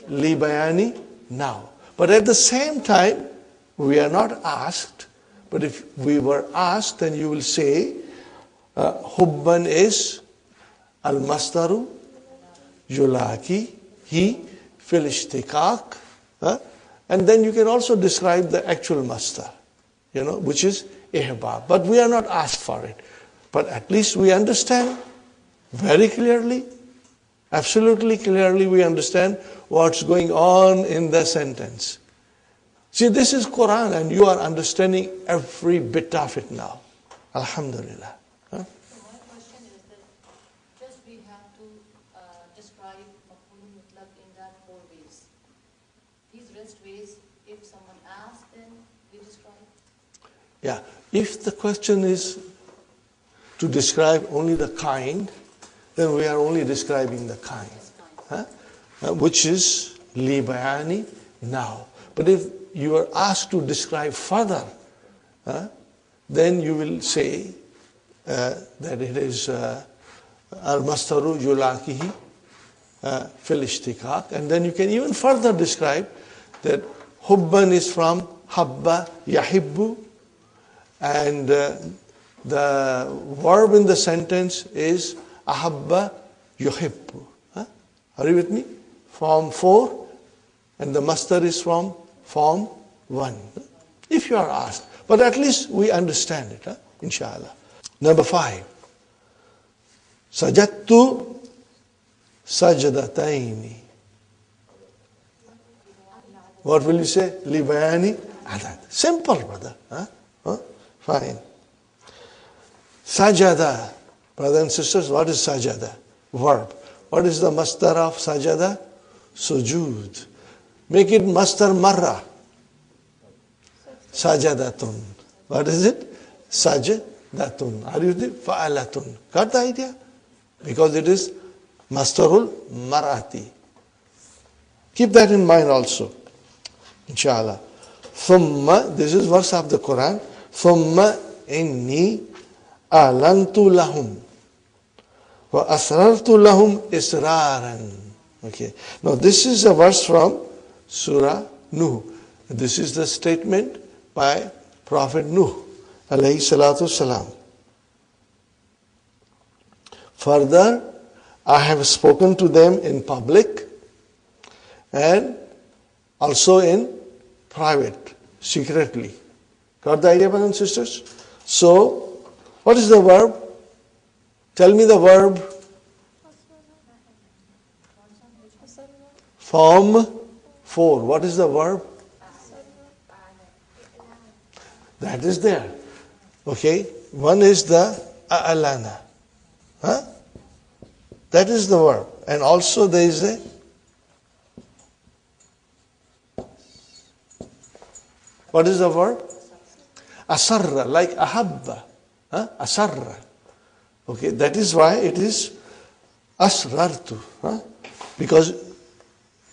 li bayani, now. But at the same time, we are not asked, but if we were asked, then you will say, hubban is al-masdaru yulaki, he, fil ishtiqaq, and then you can also describe the actual masdar, which is ihbab. But we are not asked for it. But at least we understand very clearly, absolutely clearly we understand what's going on in the sentence. See, this is Quran and you are understanding every bit of it now. Alhamdulillah. So my question is that just we have to describe maf'ul mutlaq in that 4 ways. These rest ways, if someone asks, then we describe. Yeah, if the question is to describe only the kind, then we are only describing the kind, which is li bayani, now. But if you are asked to describe further, then you will say that it is al-mastaru yulakihi fil ishtiqaq, and then you can even further describe that hubban is from habba yahibbu, and the verb in the sentence is ahabba yuhibbu. Are you with me? Form 4, and the masdar is from form 1. If you are asked. But at least we understand it, inshallah. Number 5. Sajadtu sajdataini. What will you say? Li bayani adad. Simple, brother. Fine. Sajada. Brothers and sisters, what is sajada? Verb. What is the masdar of sajada? Sujud. Make it masdar marra. Sajadatun. What is it? Sajadatun. Are you with it? Fa'alatun. Got the idea? Because it is masdarul marati. Keep that in mind also. Inshallah. Thumma, this is verse of the Quran. Thumma inni alantu lahum wa asrartu lahum israran. Okay. Now this is a verse from Surah Nuh. This is the statement by Prophet Nuh alayhi salatu salam. Further, I have spoken to them in public and also in private, secretly. Got the idea, brothers and sisters? So, what is the verb? Tell me the verb. Form 4. What is the verb? That is there. Okay. One is the a'lana. That is the verb. And also there is a what is the verb? Asarra, like ahabba. Asarra. Okay, that is why it is asrartu. Because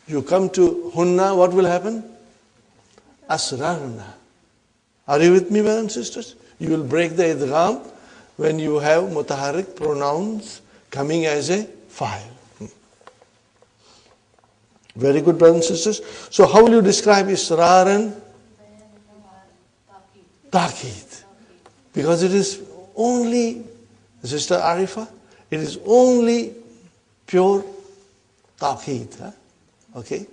you come to hunna, what will happen? Asrarna. Are you with me, brothers and sisters? You will break the idgham when you have mutaharrik pronouns coming as a file. Very good, brothers and sisters. So how will you describe israran? Taqeed. Because it is only, Sister Arifa, it is only pure taqeed. Okay?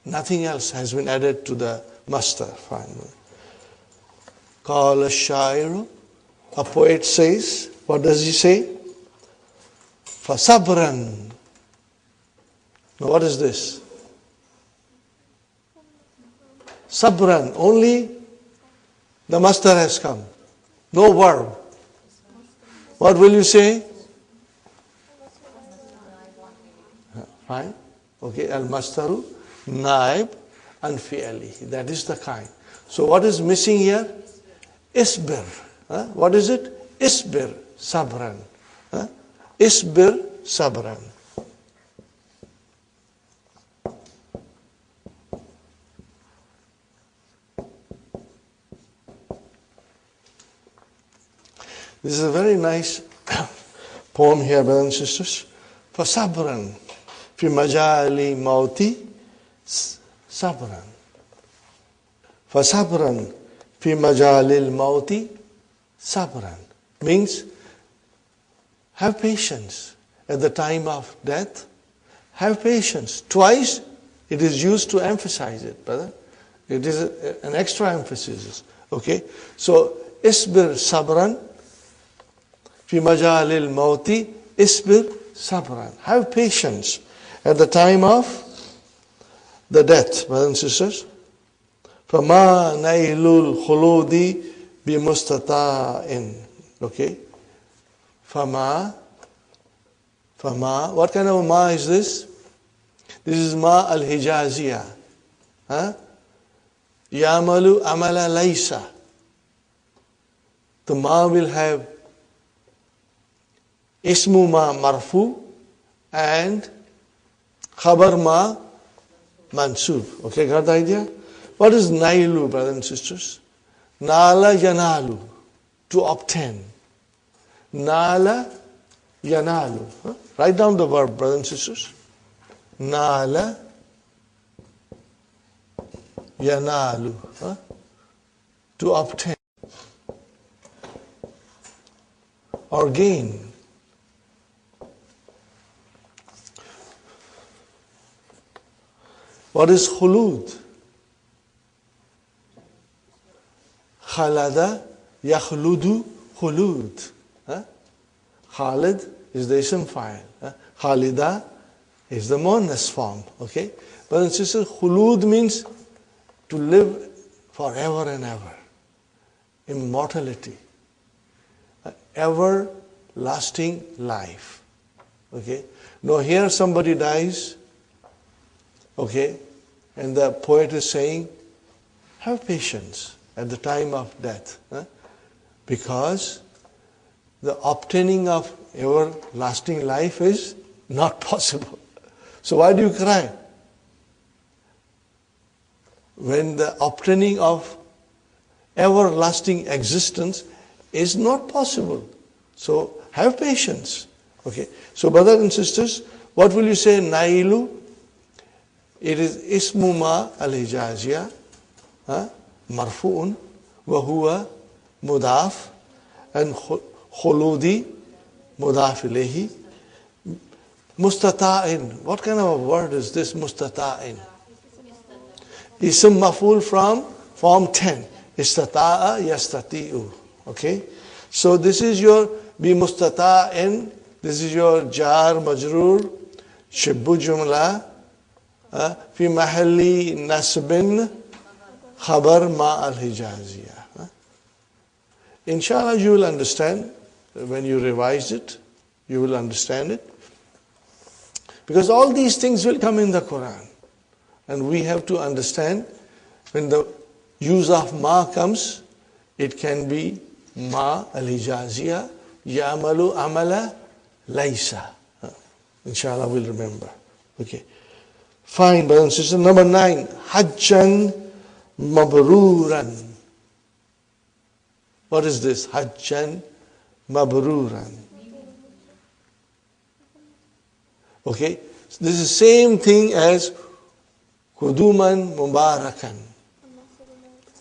Nothing else has been added to the master. Fine. Qala ash-sha'iru, a poet says, what does he say? Fasabran. Now what is this? Sabran, only the master has come. No verb. What will you say? Fine. Okay, al-mastaru, naib, and fi'ali. That is the kind. So what is missing here? Isbir. What is it? Isbir, sabran. Isbir, sabran. This is a very nice poem here, brothers and sisters. For sabran. fi majali mauti sabran. Fasabran fi majalil mauti sabran means have patience at the time of death. Have patience. Twice it is used to emphasize it, brother. It is an extra emphasis. Okay? So, isbir sabran fi majalil mauti isbir sabran. Have patience at the time of the death, brothers and sisters. فَمَا نَيْلُ الْخُلُودِ بِمُسْتَطَاعٍ. Okay? فَمَا. What kind of ma is this? This is ma al-hijaziyah. Yamalu amala laysa. The ma will have ismu ma marfu and khabar ma mansub. Okay, got the idea? What is nailu, brothers and sisters? Nala yanalu, to obtain. Nala yanalu. Write down the verb, brothers and sisters. Nala yanalu. To obtain or gain. What is khulud? Khalada yakhludu khulud. Khalid is the ism file. Khalida is the muannas form. Okay? Brothers and sisters, khulud means to live forever and ever. Immortality. Everlasting life. Okay? Now here somebody dies. Okay? And the poet is saying, have patience at the time of death. Because the obtaining of everlasting life is not possible. So why do you cry? When the obtaining of everlasting existence is not possible. So have patience. Okay. So brothers and sisters, what will you say? Nailu. It is ismu ma al-hijaziyah. Marfu'un. Wa huwa mudaf. And khuludi mudaf ilayhi. Mustata'in. What kind of a word is this mustata'in? Ism maf'ul from form 10. Istata'a yastati'u. Okay? So this is your bi mustata'in. This is your jar majroor. Shibbu jumla. Fi mahalli nasbin. Khabar ma al-hijaziyah. Inshallah you will understand. When you revise it, you will understand it. Because all these things will come in the Quran. And we have to understand when the use of ma comes, it can be ma al-hijaziyah, ya'malu amala laysa. Inshallah we'll remember. Okay. Fine, brothers and sisters. Number 9, hajjan mabruran. What is this? Hajjan mabruran. Okay. This is the same thing as Kuduman Mubarakan.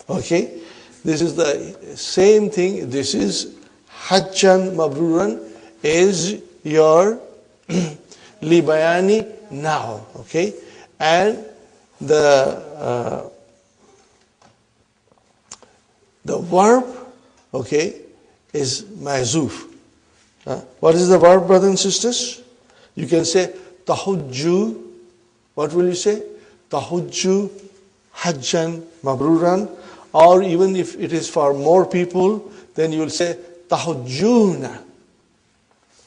Okay? This is the same thing. This is Hajjan Mabruran is your Libayani now. Okay? And the verb, okay, is Mazuf. What is the verb, brothers and sisters? You can say Tahujju. What will you say? Tahujju hajjan mabruran. Or even if it is for more people, then you will say tahujjuna.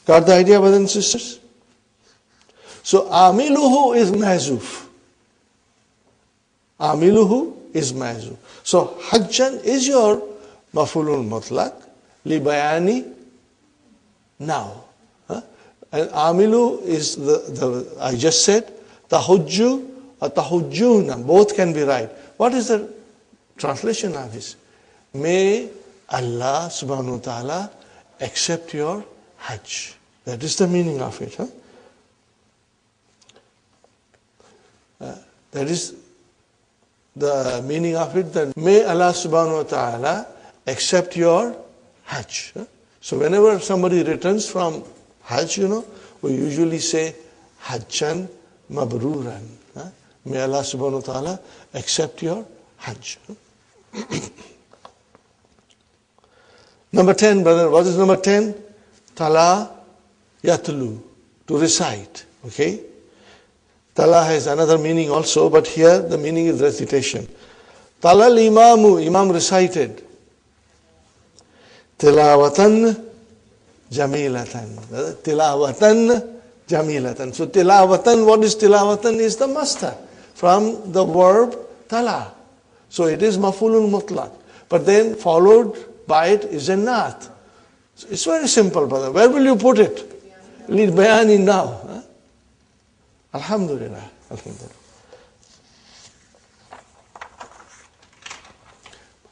Got the idea, brothers and sisters? So amiluhu is mazuf. Amiluhu is mazuf. So hajjan is your mafulun mutlaq li bayani now. And amilu is the I just said tahujju or tahujjuna, both can be right. What is the translation of this? May Allah subhanahu wa ta'ala accept your hajj. That is the meaning of it. That is the meaning of it, that may Allah subhanahu wa ta'ala accept your Hajj. So whenever somebody returns from Hajj, we usually say Hajjan Mabruran. May Allah subhanahu wa ta'ala accept your Hajj. Number 10, brother. What is number 10? Tala Yatlu, to recite. Okay? Tala has another meaning also, but here the meaning is recitation. Tala al-imamu, imam recited. Tilawatan jamilatan. Tilawatan jamilatan. So tilawatan, what is tilawatan? Is the masdar from the verb tala. So it is mafulun mutlaq. But then followed by it is a naat. So it's very simple, brother. Where will you put it? Lead bayani now. Huh? Alhamdulillah. Alhamdulillah.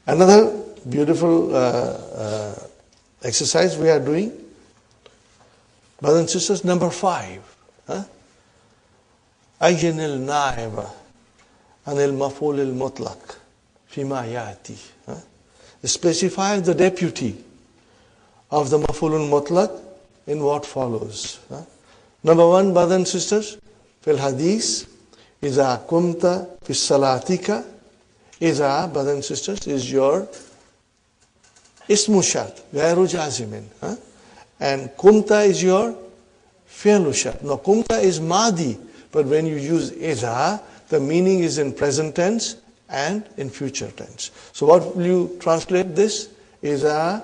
Another beautiful exercise we are doing. Brothers and sisters, number 5. أين النائب عن المفعول المطلق فيما يأتي. Specify the deputy of the maf'ulun mutlaq in what follows. Number 1, brothers and sisters, fil hadith, إذا كنت في صلاتك. إذا, brothers and sisters, is your ismu shart, غير جازم. And kunta is your fi'lu shart. Now kunta is madi, but when you use إذا, the meaning is in present tense and in future tense. So what will you translate this? إذا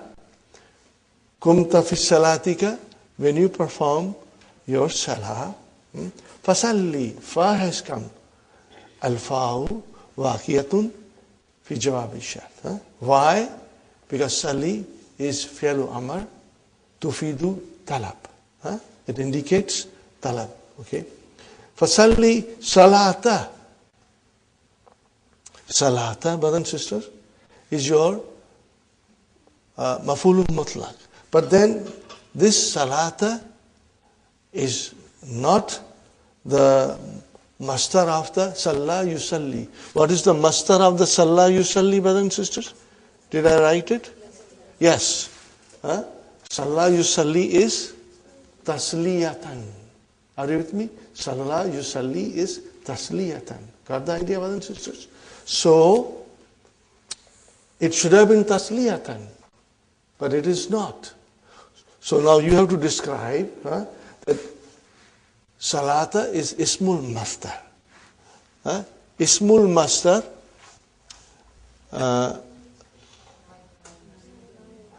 كنت في صلاتك, when you perform your salah. فصلي, fa has come. الفاء واقية في جواب الشرط. Why? Because sali is fi'lu amr tufidu talab. It indicates talab. Okay. فصلي salata. Salata, brothers and sisters, is your maf'ulun mutlaq. But then this salata is not the mastar of the salla yusalli. What is the mastar of the salla yusalli, brothers and sisters? Did I write it? Yes. Salla yusalli is tasliyatan. Are you with me? Salla yusalli is tasliyatan. Got the idea, brothers and sisters? So, it should have been tasliyatan, but it is not. So now you have to describe that salata is ismul masdar. Ismul masdar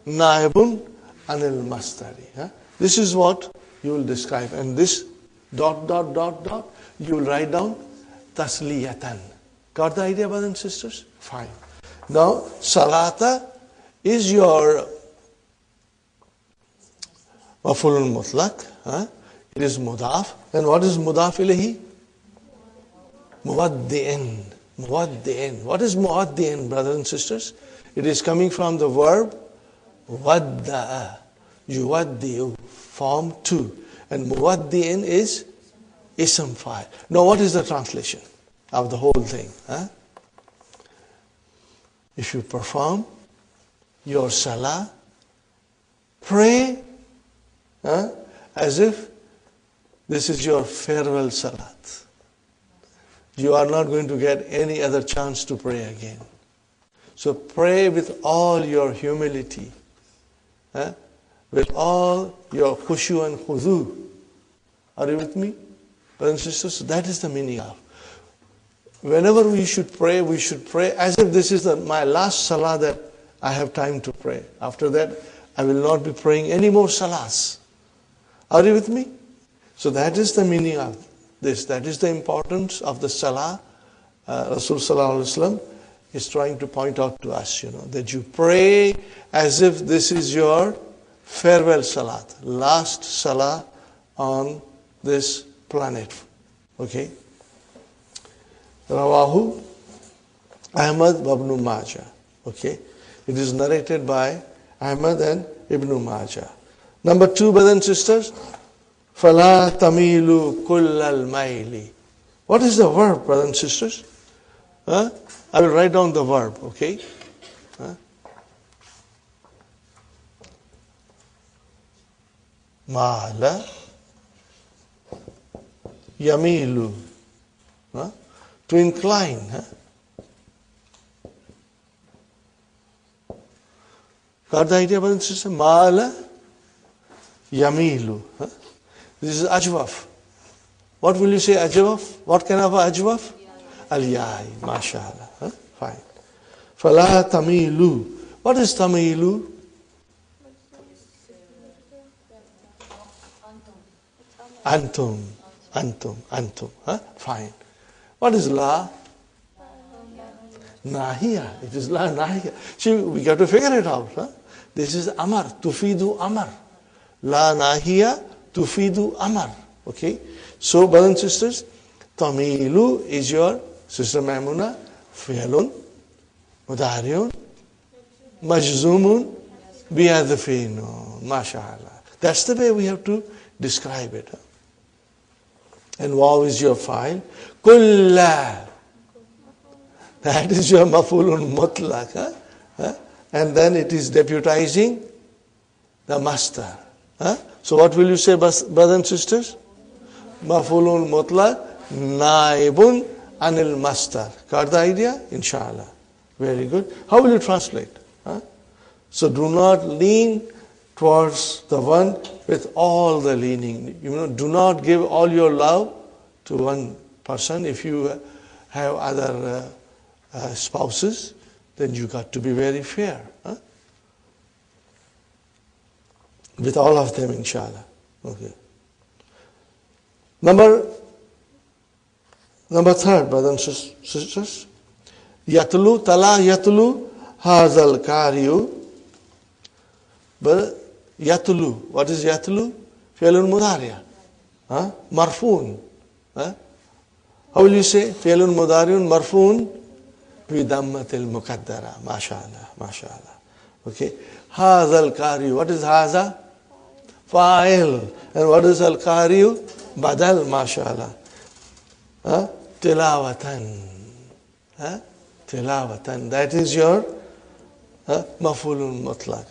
naibun anil masdari. This is what you will describe. And this ... you will write down tasliyatan. Got the idea, brothers and sisters? Fine. Now, salata is your maf'ulun mutlaq. It is mudaf. And what is mudaf ilayhi? Muwaddi'in. Muwaddi'in. What is muwaddi'in, brothers and sisters? It is coming from the verb wadda'a. Yuwaddi'u. Form 2. And muwaddi'in is ism fa'il. Now, what is the translation of the whole thing? If you perform your salah, pray as if this is your farewell salat. You are not going to get any other chance to pray again. So pray with all your humility, with all your khushu and khudu. Are you with me? Brothers and sisters, that is the meaning of. Whenever we should pray as if this is my last salah that I have time to pray. After that, I will not be praying any more salahs. Are you with me? So that is the meaning of this. That is the importance of the salah. Rasul Sallallahu Alaihi Wasallam is trying to point out to us, that you pray as if this is your farewell salat, last salah on this planet. Okay? Rawahu Ahmad ibn Majah. Okay? It is narrated by Ahmad and Ibn Majah. Number 2, brothers and sisters, فَلَا تَمِيلُوا كُلَّ الْمَيْلِ What is the verb, brothers and sisters? Huh? I will write down the verb, okay? Huh? Mala yamilu. Huh? To incline. Huh? Got the idea, brothers and sisters? Mala yamilu. Huh? This is ajwaf. What will you say ajwaf? What kind of ajwaf? Al-yai, mashallah. Huh? Fine. Fala tamilu. What is tamilu? Antum. Huh? Fine. What is la? Nahiya. It is la nahiya. See, we got to figure it out. Huh? This is amar. Tufidu amar. La nahiya tufidu amar. Okay? So, brothers and sisters, tamilu is your Sister Maimuna, fi'lun, mudariun, majzumun, biyadfinu, mashallah. That's the way we have to describe it. Huh? And waw is your file. Kulla. That is your mafulun mutlaq. Huh? Huh? And then it is deputizing the master. Huh? So what will you say, brothers and sisters? Mafulun mutlaq, naibun anil master. Got the idea? Inshallah. Very good. How will you translate? Huh? So do not lean towards the one with all the leaning. Do not give all your love to one person. If you have other spouses, then you got to be very fair. Huh? With all of them, inshallah. Okay. Number third, brothers and sisters. Yatlu, tala yatlu, hazal kariyu. But yatlu, what is yatlu? Fi'lun mudariya. Marfoon. How will you say? Fi'lun mudariun marfoon bi dammatil muqaddara. Mashallah. Okay. Hazal kariyu. What is haza? Fa'il. And what is al kariyu? Badal. Mashallah. Tilawatan. Tilawatan. That is your mafulun mutlaq.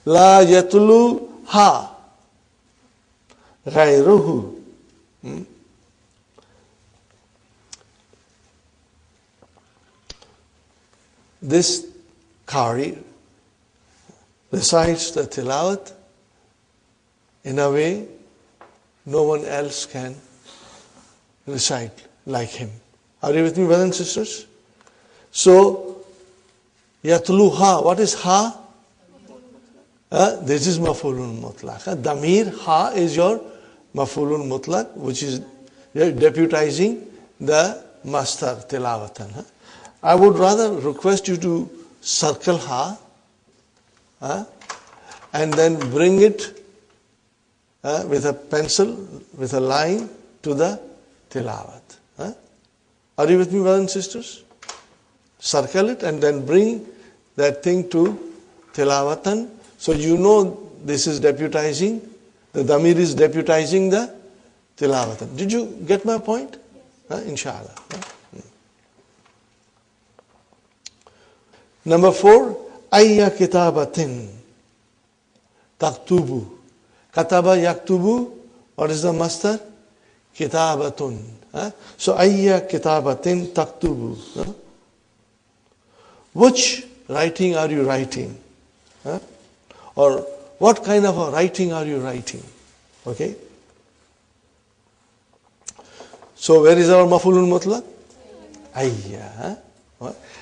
La yatlu ha. Ghayruhu. This qari recites the tilawat in a way no one else can recite like him. Are you with me, brothers and sisters? So, yatlu ha. What is ha? This is mafulun mutlaq. Damir ha is your mafulun mutlaq, which is deputizing the master tilawatan. I would rather request you to circle ha and then bring it with a pencil, with a line to the tilawat. Are you with me, brothers and sisters? Circle it and then bring that thing to tilawatan. So you know this is deputizing, the damir is deputizing the tilawatan. Did you get my point? Inshallah. Number 4, ayya kitabatin taktubu. Kataba yaktubu. What is the master? Kitabatun. So ayya kitabatin taktubu. Which writing are you writing? Or what kind of a writing are you writing? Okay. So where is our mafulun mutlaq? Ayya.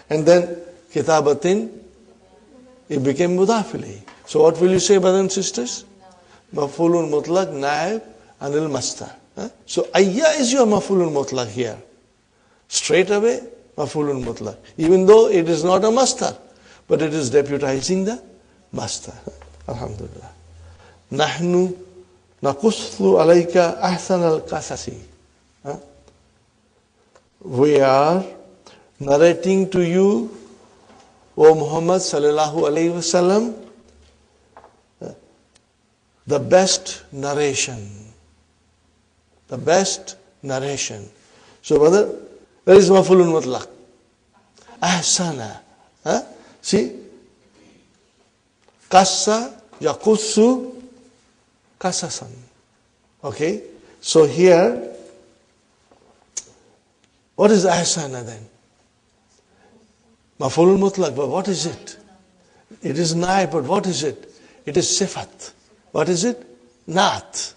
And then kitabatin, it became mudaf ilayh. So what will you say, brothers and sisters? Mafulun mutlaq, naib, anil master. So ayya is your mafulun mutlaq here. Straight away, mafulun mutlaq. Even though it is not a master, but it is deputizing the master. Alhamdulillah. Nahnu naqussu alayka ahsan al-qasasi. We are narrating to you, O Muhammad sallallahu alayhi wasallam, the best narration. The best narration. So brother, where is maf'ulun mutlaq? Ahsana. Huh? See? Kassa yakussu kasasan. Okay? So here, what is ahsana then? Maf'ulun mutlaq, but what is it? It is naib, but what is it? It is sifat. What is it? Naat.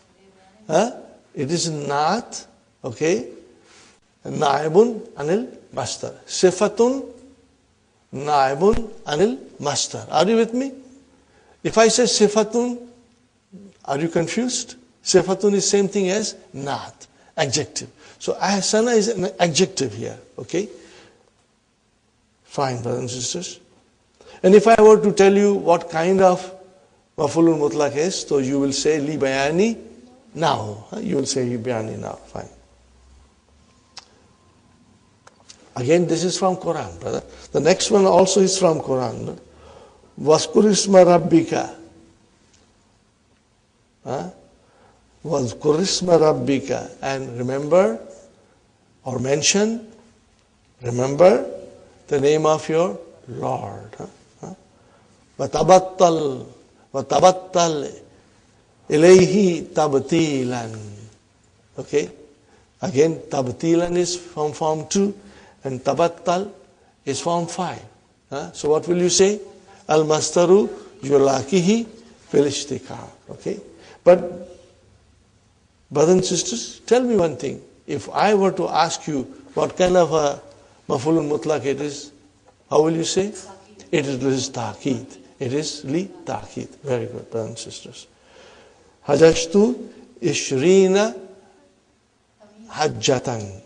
Huh? It is naat, okay? Naibun anil mastar. Sifatun naibun anil mastar. Are you with me? If I say sifatun, are you confused? Sifatun is same thing as naat, adjective. So ahsana is an adjective here, okay? Fine, brothers and sisters. And if I were to tell you what kind of maf'ulun mutlaq is, so you will say li bayani now. You will say li bayani now. Fine. Again, this is from Quran, brother. The next one also is from Quran. Waskur isma rabbika. Waskur isma rabbika. And remember or mention, remember the name of your Lord. وَتَبَتَّلْ إِلَيْهِ تَبْتِيلًا. Okay? Again, tabtilan is from form 2 and tabattal is form 5. So what will you say? Al-mastaru yulakihi fil ishtiqaq. Okay? But, brothers and sisters, tell me one thing. If I were to ask you what kind of a maf'ulun mutlaq it is, how will you say? It is ta'qeed. It is li ta'qeed. Very good, brothers and sisters. Hajjtu ishrina hajjatan.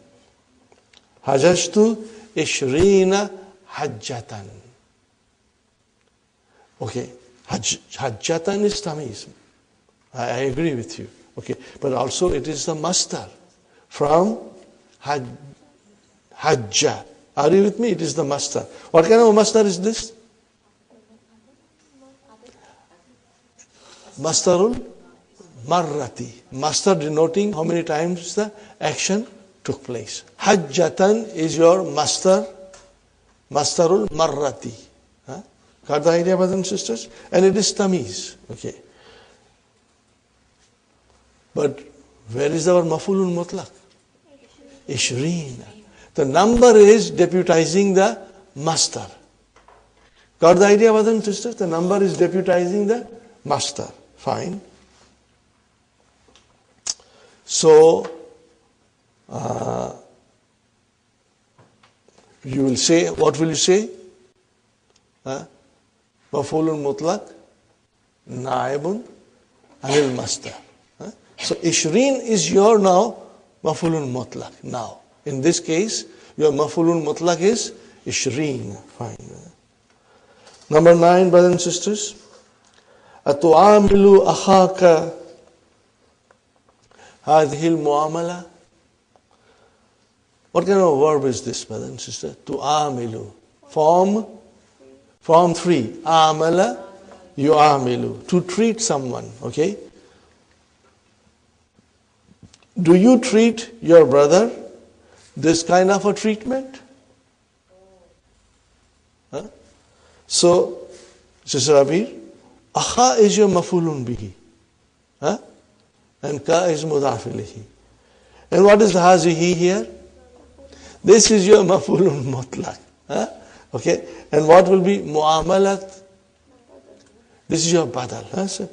Hajjtu ishrina hajjatan. Okay. Hajjatan is tamiz. I agree with you. Okay. But also it is the masdar from hajja. Are you with me? It is the masdar. What kind of a masdar is this? Masdarul marrati. Masdar denoting how many times the action took place. Hajjatan is your masdar. Masdarul marrati. Got the idea, brothers and sisters? And it is tamiz. Okay. But where is our maf'ulun mutlaq? Ishreen. The number is deputizing the masdar. Got the idea, brothers and sisters? The number is deputizing the masdar. Fine. So, you will say, what will you say? Maf'ulun mutlaq, naibun anil masdar. So, ishreen is your now maf'ulun mutlaq. Now, in this case, your maf'ulun mutlaq is ishreen. Fine. Number 9, brothers and sisters. أتعامل أخاك هذه المعاملة. What kind of a verb is this, brother and sister? تعامل. Form 3. عامل يعامل. To treat someone. Okay? Do you treat your brother this kind of a treatment? So, Sister Abir, Akha is your maf'ulun bihi. And ka is mudaf ilayhi. And what is hazihi here? This is your maf'ulun mutlaq. Okay? And what will be mu'amalat? This is your badal. So,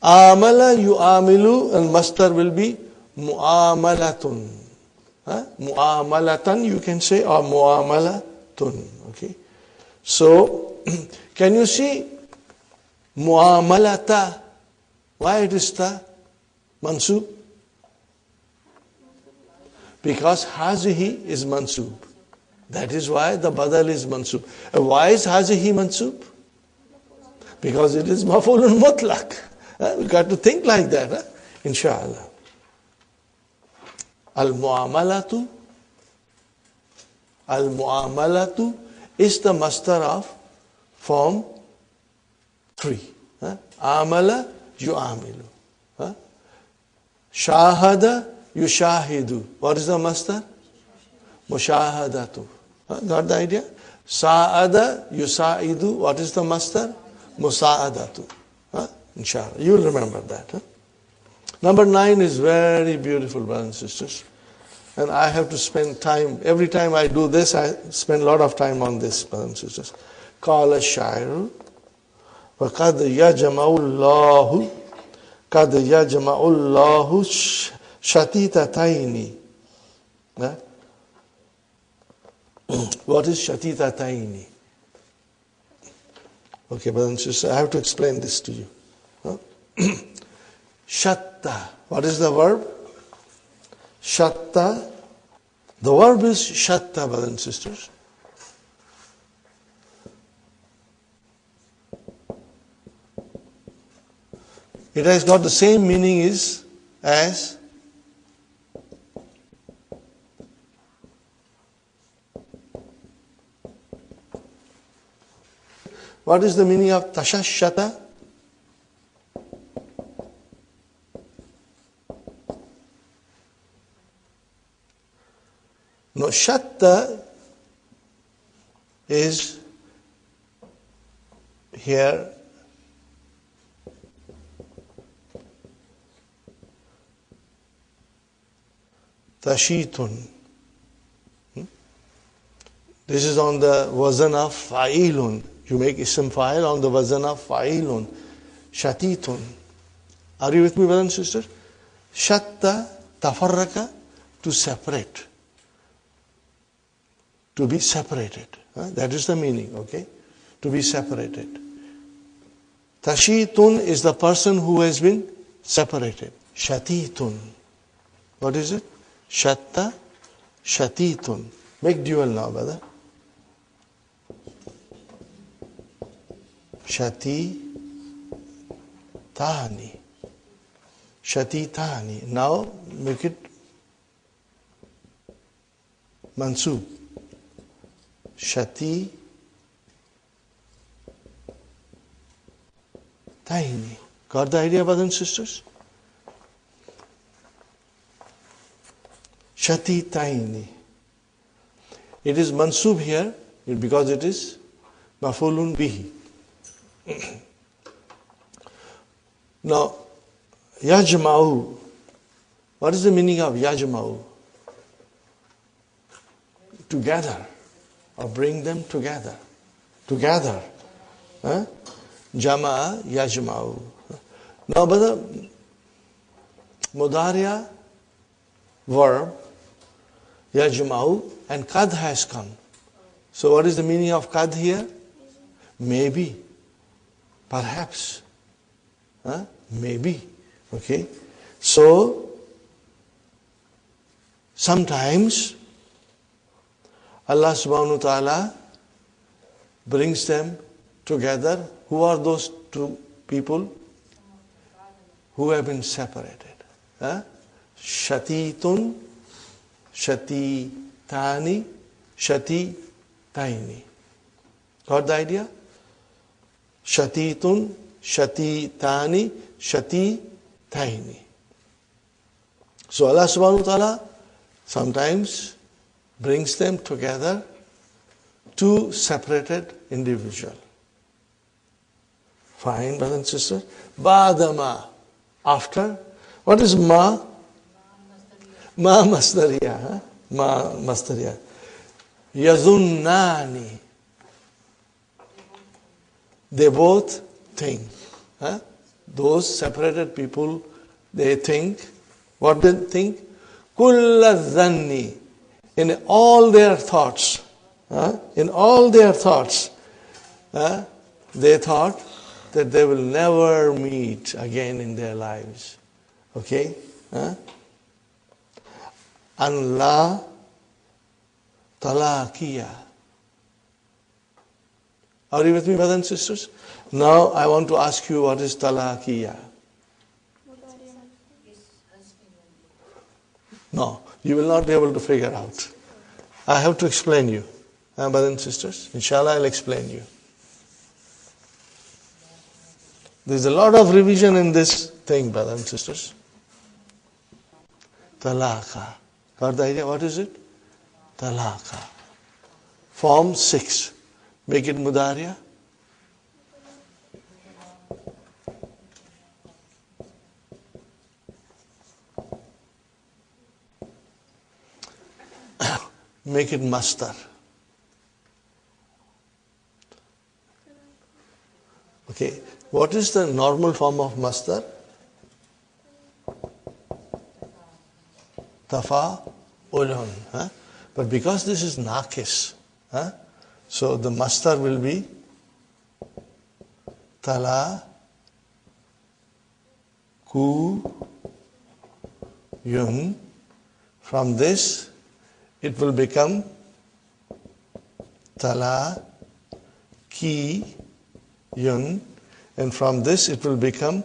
amala yu'amilu and masdar will be mu'amalatun. Mu'amalatan you can say or mu'amalatun. Okay? So, can you see mu'amalata? Why it is ta? Mansub? Because hazihi is mansub. That is why the badal is mansub. And why is hazihi mansub? Because it is maf'ulun mutlaq. We got to think like that, inshallah. Al-mu'amalatu is the masdar of form 3. Amala yu'amilu. Shahada yushahidu. What is the masdar? Mushahadatu. Got the idea? Sa'ada, yusa'idu. What is the master? Musa'adatu. Inshallah. You will remember that. Number 9 is very beautiful, brothers and sisters. And I have to spend time, every time I do this, I spend a lot of time on this, brothers and sisters. قال الشاعر وقد يجمع الله قد يجمع الله شتيتتين. What is shatitataini? Okay, brothers and sisters, I have to explain this to you. Shatta. What is the verb? Shatta. The verb is shatta, brothers and sisters. It has got the same meaning as what is the meaning of tashashata? No, shatta is here tashitun. This is on the wazan of fa'ilun. You make ism fa'il on the wazan of fa'ilun. Shatitun. Are you with me, brothers and sisters? Shatta, tafarraka, to separate. To be separated. That is the meaning, okay? To be separated. Tashitun is the person who has been separated. Shatitun. What is it? Shatta, shatitun. Make dual now, brother. Shati, tani. Shati, tani. Now make it mansub. Shati, taini. Got the idea, brothers and sisters? Shati, taini. It is mansub here because it is mafulun bihi. Now, yajma'u. What is the meaning of yajma'u? Together. Or bring them together. Together. Jama'a yajma'u. Now, brother, mudariya verb, yajma'u, and qad has come. So what is the meaning of qad here? Maybe. Perhaps. Maybe. Okay. So, sometimes Allah subhanahu wa ta'ala brings them together. Who are those two people? Who have been separated. Shatitun, shatitani, shatitaini. Got the idea? Shatitun, shatitani, shatitaini. So Allah subhanahu wa ta'ala sometimes brings them together, two separated individuals. Fine, brothers and sisters. Ba'dama, after. What is ma? Ma masdariya. Ma masdariya. Yazunnani. They both think. Those separated people, they think. What they think? Kulla dhanni. In all their thoughts. In all their thoughts. They thought that they will never meet again in their lives. Okay? An la talaqiya. Are you with me, brothers and sisters? Now I want to ask you, what is talaqiya? No, you will not be able to figure out. I have to explain you. Brothers and sisters, inshallah I'll explain you. There's a lot of revision in this thing, brothers and sisters. Talaqa. Got the idea? What is it? talaka. Form 6. Make it mudariya. Make it mastar. Okay. What is the normal form of mastar? Tafa'ulun. Huh? But because this is naqis, huh? So the mastar will be tala ku yun. From this, it will become tala ki yun. And from this, it will become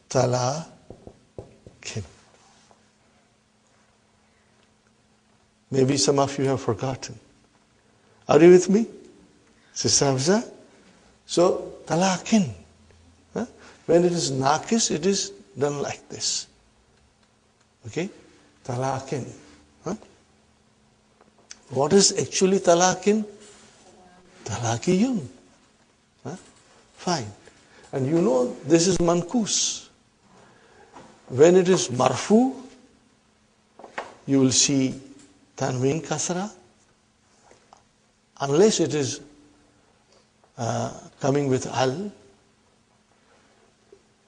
tala kin. Maybe some of you have forgotten. Are you with me? Sister Hamza? So, talakin. Huh? When it is naqis, it is done like this. Okay? Talakin. Huh? What is actually talakin? Talakiyun. Huh? Fine. And you know this is mankus. When it is marfu, you will see tanween kasra, unless it is coming with al.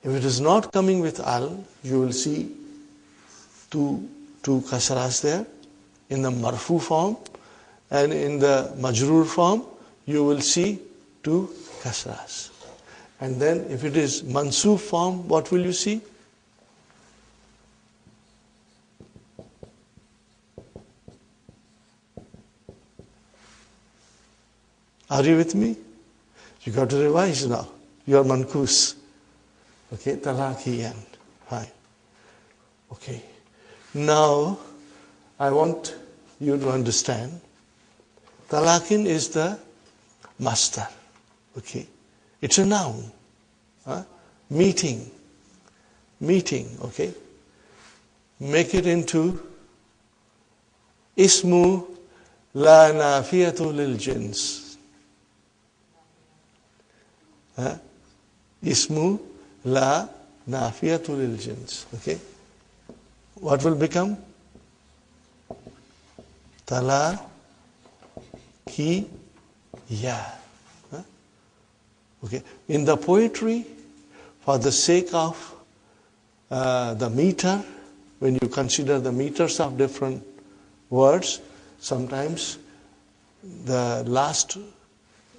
If it is not coming with al, you will see two kasras there in the marfu form, and in the majroor form you will see two kasras. And then if it is mansoob form, what will you see? Are you with me? You got to revise now. You are mankus. Okay, talakiyan. Fine. Okay. Now, I want you to understand, talakin is the master. Okay. It's a noun. Huh? Meeting. Okay. Make it into ismu la nafiyatu lil jins. Ismu la nafiyatu lil jins. Okay. What will become? Tala ki ya. Okay. In the poetry, for the sake of the meter, when you consider the meters of different words, sometimes the last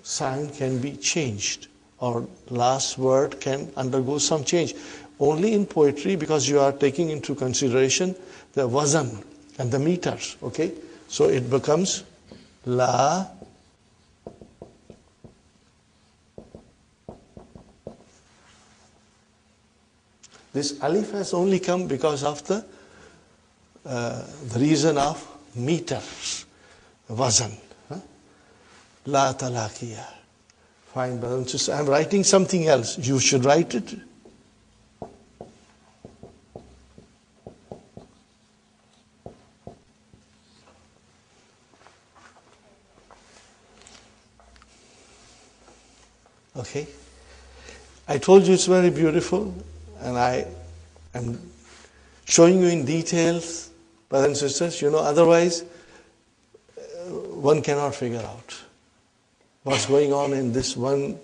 sign can be changed, or last word can undergo some change. Only in poetry, because you are taking into consideration the wazan and the meters. Okay, so it becomes la This alif has only come because of the reason of meters, wazan. La talakiya. Fine, brother and sister. I'm writing something else. You should write it. Okay. I told you it's very beautiful, and I am showing you in details, brothers and sisters. You know, otherwise one cannot figure out what's going on in this one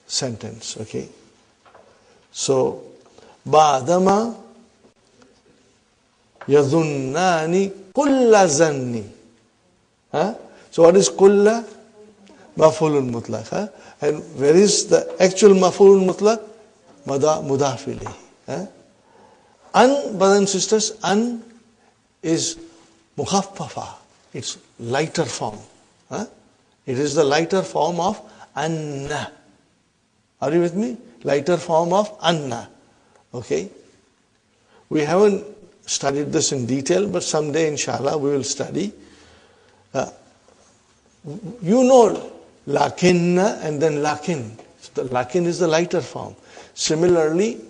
sentence. Okay. So, ba'dama yadunnani kulla zanni. So what is kulla? Maf'ulun mutlaq. And where is the actual maf'ulun mutlaq? Mudaf ilayhi. An, brothers and sisters, an is mukhaffafa. It's lighter form. It is the lighter form of anna. Are you with me? Lighter form of anna. Okay. We haven't studied this in detail, but someday inshallah we will study. You know lakinna and then lakin. So the lakin is the lighter form. Similarly,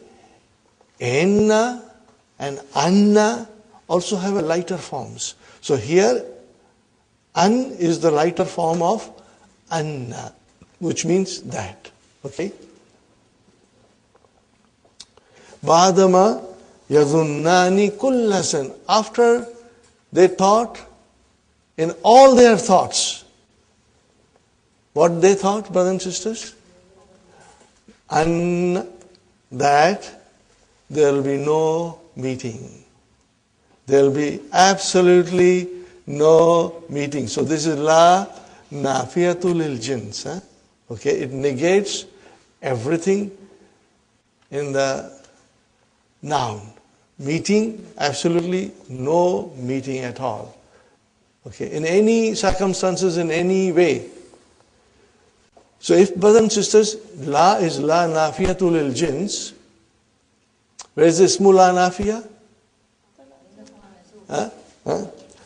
enna and anna also have a lighter forms. So here, an is the lighter form of anna, which means that. Okay? Ba'dama yazunnani kullasan. After they thought in all their thoughts. What they thought, brothers and sisters? And that there will be no meeting. There will be absolutely no meeting. So this is la nafiyatul lil jins. Okay, it negates everything in the noun. Meeting, absolutely no meeting at all. Okay, in any circumstances, in any way. So if, brothers and sisters, la is la nafiyatul lil jins, where is the ismu la nafiya?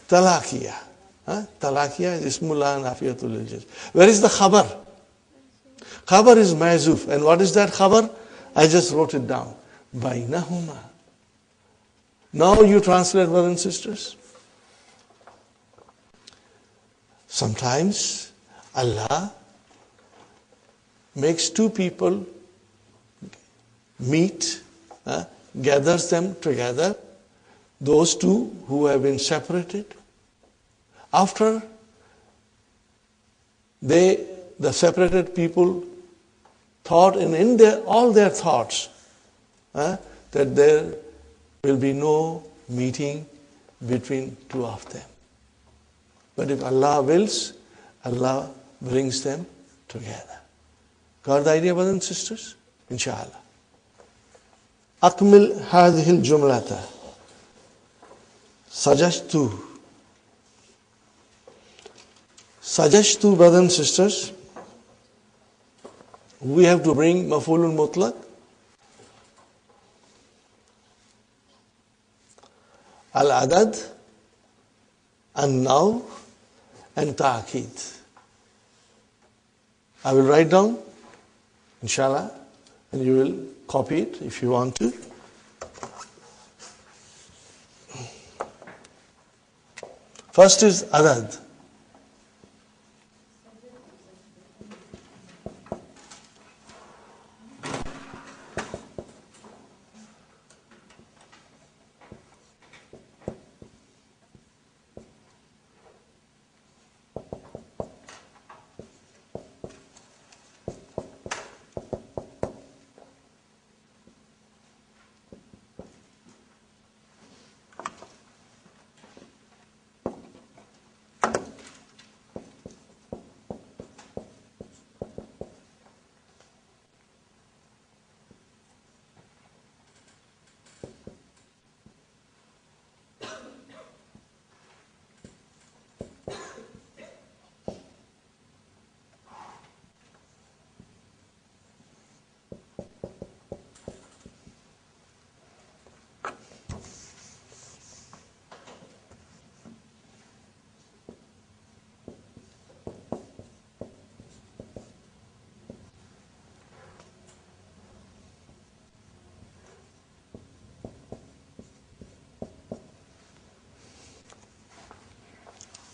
Talakiya. Talakiya is ismu la nafiyatul lil jins. Where is the khabar? Khabar is mazuf. And what is that khabar? I just wrote it down. Bainahuma. Now you translate, brothers and sisters. Sometimes Allah makes two people meet, gathers them together, those two who have been separated. After the separated people thought in all their thoughts that there will be no meeting between two of them. But if Allah wills, Allah brings them together. Got the idea, brothers and sisters? Inshallah. Akmil hadhil jumlata. Sajashtu. Sajashtu, brothers and sisters, we have to bring maf'ulun mutlaq. Al-adad, and now, and ta'akid. I will write down, inshallah, and you will copy it if you want to. First is adad.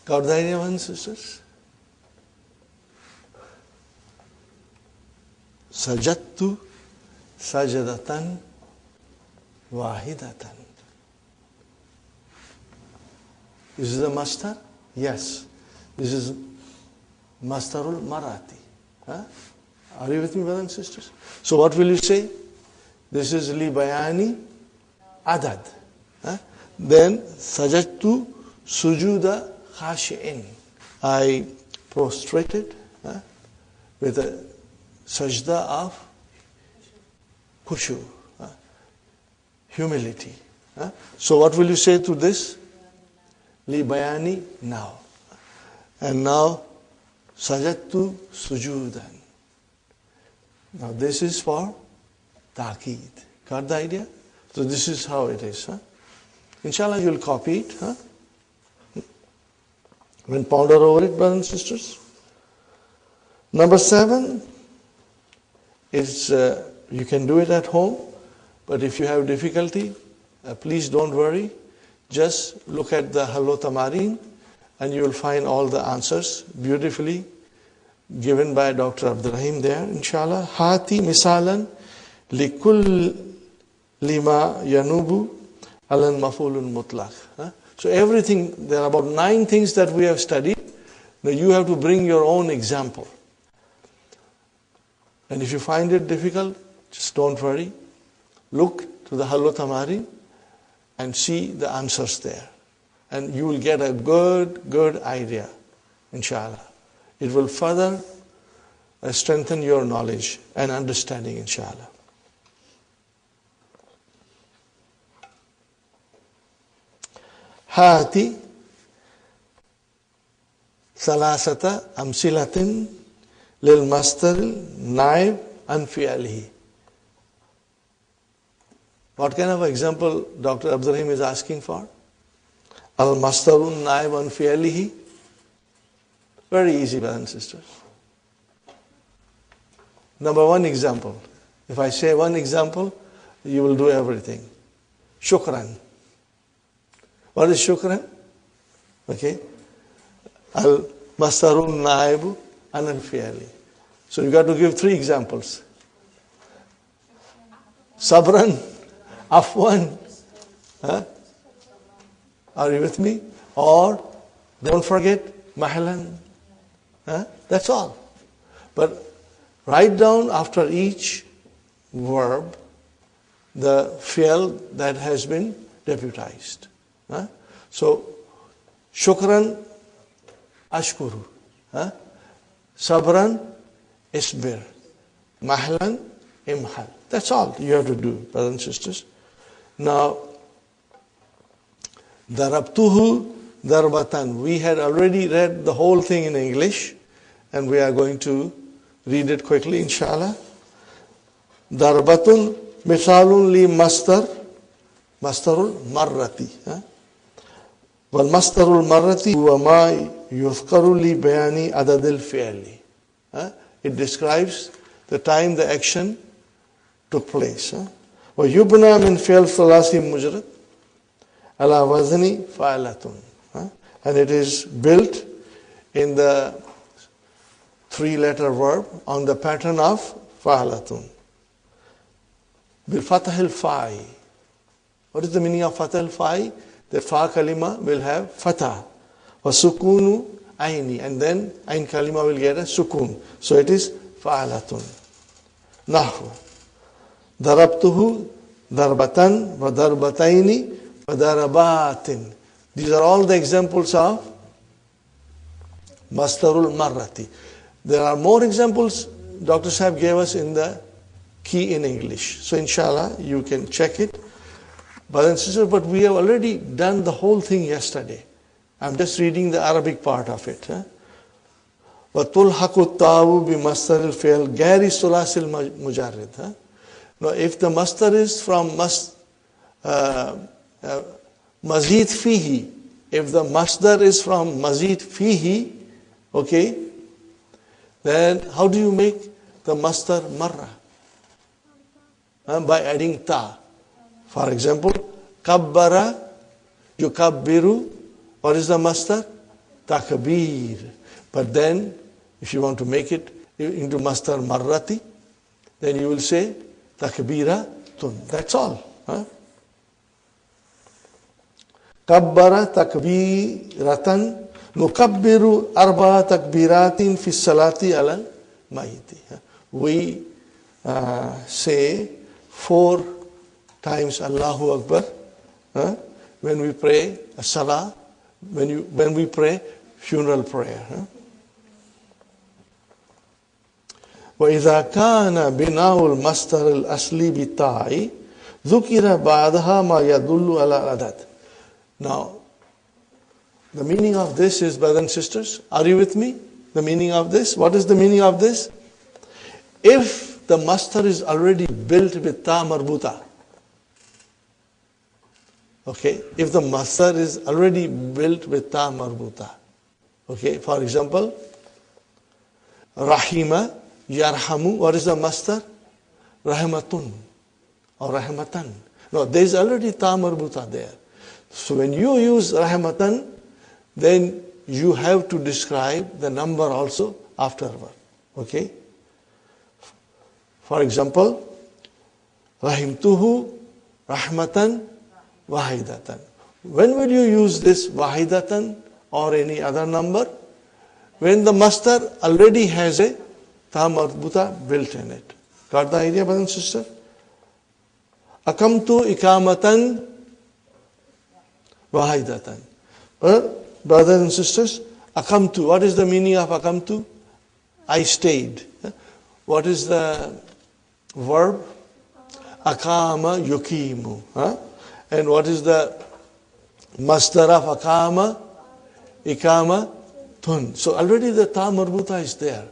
Got the idea, brothers and sisters? Sajattu sajadatan wahidatan. This is the master? Yes. This is mastarul marati. Are you with me, brothers and sisters? So what will you say? This is li bayani adad. Then sajattu sujuda khashi'in. I prostrated with a sajda of khushu, humility. So what will you say to this? Li bayani now. And now sajattu sujudan. Now this is for ta'keed. Got the idea? So this is how it is. Inshallah you'll copy it. Then ponder over it, brothers and sisters. Number 7 is you can do it at home, but if you have difficulty, please don't worry. just look at the Halwa Tamarin and you will find all the answers beautifully given by Dr. Abdurrahim there, inshallah. Hati misalan likul lima yanubu alan mafulun mutlaq. So everything, there are about 9 things that we have studied. Now you have to bring your own example. And if you find it difficult, just don't worry. Look to the Halwa Tamarin and see the answers there. And you will get a good idea, inshallah. It will further strengthen your knowledge and understanding, inshallah. Hati salasata amsilatin lil mastar naib an fi'alihi. What kind of example Dr. Abdurrahim is asking for? Al mastarun naib an fi'alihi. Very easy, brothers and sisters. Number 1 example. If I say 1 example, you will do everything. Shukran. What is shukran? Okay. Al mastarun naibu an fi'ali. So you got to give 3 examples. Sabran, afwan. Are you with me? Or don't forget mahlan. That's all. But write down after each verb the fi'l that has been deputized. So, shukran, ashkuru. Sabran, isbir. Mahlan, imhal. That's all you have to do, brothers and sisters. Now, darabtuhu darbatan. We had already read the whole thing in English, and we are going to read it quickly, inshallah. Darbatun misalun li mastarul marrati. Wal mastarul marrati huwa ma yuzkaru li bayani adadil fi'li. It describes the time the action took place. Wa yubna min fi'l thalasi mujrad ala wazni fa'alatun. And it is built in the 3-letter verb on the pattern of fa'alatun. Bil fathil fa'i. What is the meaning of fathil fa'i? The fa kalima will have fatah. Wa sukunu aini. And then ain kalima will get a sukun. So it is fa'alatun. Nahu. Darabtuhu darbatan wa darbataini wa darabatin. These are all the examples of mastarul marrati. There are more examples Dr. Sahib gave us in the key in English. So inshallah you can check it. Brothers and sisters, but we have already done the whole thing yesterday. I'm just reading the Arabic part of it. وَتُلْحَقُ التَّاءُ بِمَصْدَرِ الْفِعْلِ غَيْرِ الثُّلَاثِ الْمُجَرِّدِ. Now if the masdar is from mazid fihi, if the masdar is from mazid fihi, okay, then how do you make the masdar marra? By adding ta. For example, kabbara, yukabbiru. What is the masdar? Takbir. But then, if you want to make it into masdar marrati, then you will say takbiratun. That's all. Kabbara takbiratan, nukabbiru arba takbiratin fi salati alal mayiti. We say 4 times Allahu Akbar when we pray a salah, when we pray funeral prayer. وَإِذَا كَانَ بِنَاءُ الْمَصْدَرِ الْأَصْلِ بِالتَّاءِ ذُكِرَ بَعْدَهَا مَا يَدُلُّ عَلَى الْعَدَدِ. Now, the meaning of this is, brothers and sisters, are you with me? The meaning of this? What is the meaning of this? If the masdar is already built with ta marbuta, okay, if the masdar is already built with ta marbuta, okay, for example, rahima, yarhamu, what is the masdar? Rahmatun or rahmatan. No, there is already ta marbuta there. So when you use rahmatan, then you have to describe the number also afterward. Okay? For example, rahimtuhu rahmatan wahidatan. When will you use this wahidatan or any other number? When the masdar already has a ta marbuta built in it. Got the idea, brother and sister? Akamtu ikamatan wahidatan. Brothers and sisters, akamtu. What is the meaning of akamtu? I stayed. What is the verb? Akama yukimu. And what is the masdar of akama? Ikama tun. So already the ta marbuta is there.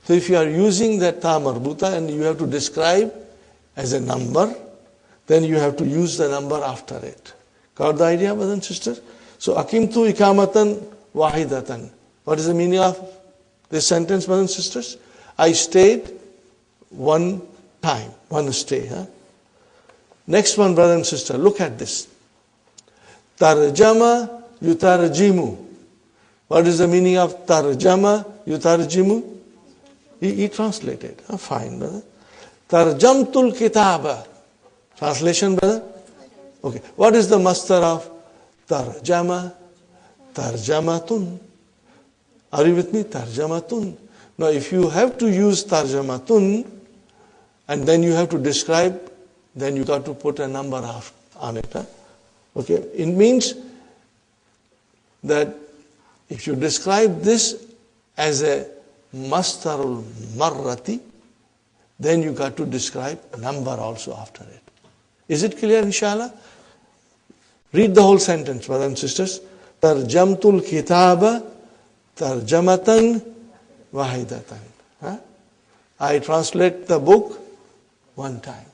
So if you are using that ta marbuta and you have to describe as a number, then you have to use the number after it. Got the idea, brothers and sisters? So akimtu ikamatan wahidatan. What is the meaning of this sentence, brothers and sisters? I stayed one time, one stay. Next one, brother and sister, look at this. Tarjama yutarjimu. What is the meaning of tarjama yutarjimu? He translated. Fine, brother. Tarjamtul kitaba. Translation, brother? Okay. What is the masdar of tarjama? Tarjamatun. Are you with me? Tarjamatun. Now, if you have to use tarjamatun, and then you have to describe, then you got to put a number on it. Okay. It means that if you describe this as a masdarul marrati, then you got to describe number also after it. Is it clear, inshallah? Read the whole sentence, brothers and sisters. Tarjamtul kitaba tarjamatan wahidatan. I translate the book one time.